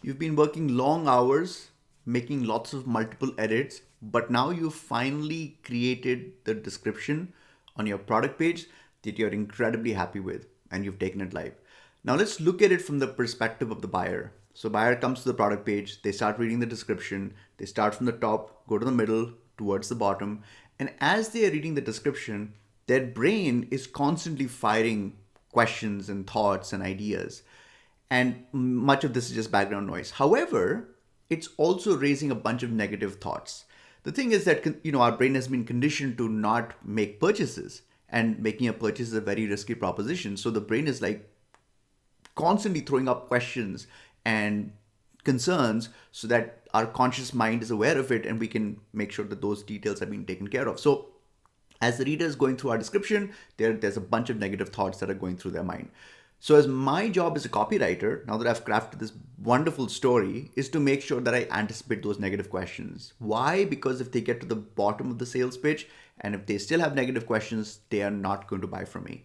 You've been working long hours, making lots of multiple edits, but now you've finally created the description on your product page that you're incredibly happy with and you've taken it live. Now let's look at it from the perspective of the buyer. So buyer comes to the product page, they start reading the description, they start from the top, go to the middle, towards the bottom, and as they are reading the description, their brain is constantly firing questions and thoughts and ideas, and much of this is just background noise. However, it's also raising a bunch of negative thoughts. The thing is that our brain has been conditioned to not make purchases, and making a purchase is a very risky proposition. So the brain is like constantly throwing up questions and concerns so that our conscious mind is aware of it and we can make sure that those details have been taken care of. So as the reader is going through our description, there's a bunch of negative thoughts that are going through their mind. So as my job as a copywriter, now that I've crafted this wonderful story, is to make sure that I anticipate those negative questions. Why? Because if they get to the bottom of the sales pitch and if they still have negative questions, they are not going to buy from me.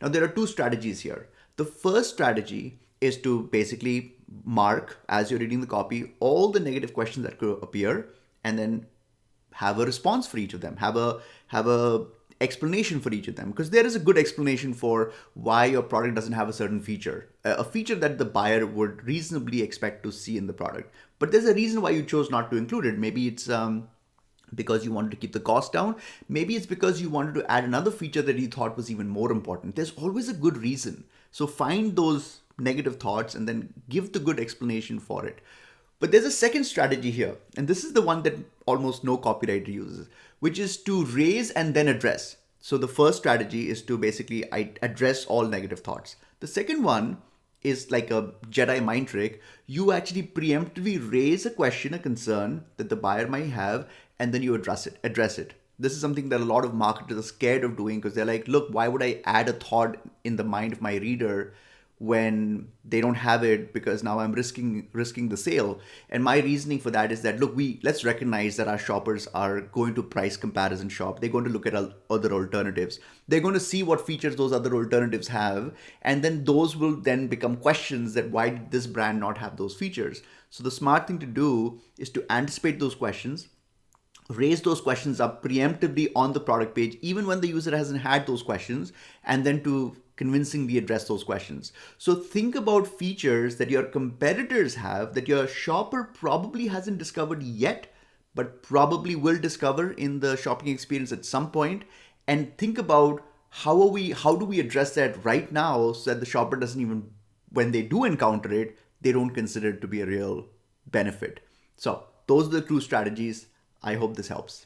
Now there are two strategies here. The first strategy is to basically mark, as you're reading the copy, all the negative questions that could appear, and then have a response for each of them, have a explanation for each of them, because there is a good explanation for why your product doesn't have a certain feature, a feature that the buyer would reasonably expect to see in the product, but there's a reason why you chose not to include it. Maybe it's because you wanted to keep the cost down. Maybe it's because you wanted to add another feature that you thought was even more important. There's always a good reason. So find those negative thoughts and then give the good explanation for it. But there's a second strategy here, and this is the one that almost no copywriter uses, which is to raise and then address. So the first strategy is to basically address all negative thoughts. The second one is like a Jedi mind trick. You actually preemptively raise a question, a concern that the buyer might have, and then you address it. This is something that a lot of marketers are scared of doing because they're like, look, why would I add a thought in the mind of my reader when they don't have it, because now I'm risking the sale. And my reasoning for that is that, look, let's recognize that our shoppers are going to price comparison shop. They're going to look at other alternatives. They're going to see what features those other alternatives have, and then those will then become questions that why did this brand not have those features. So the smart thing to do is to anticipate those questions, raise those questions up preemptively on the product page, even when the user hasn't had those questions, and then to convincingly address those questions. So think about features that your competitors have that your shopper probably hasn't discovered yet, but probably will discover in the shopping experience at some point, and think about how do we address that right now so that the shopper doesn't even, when they do encounter it, they don't consider it to be a real benefit. So those are the two strategies. I hope this helps.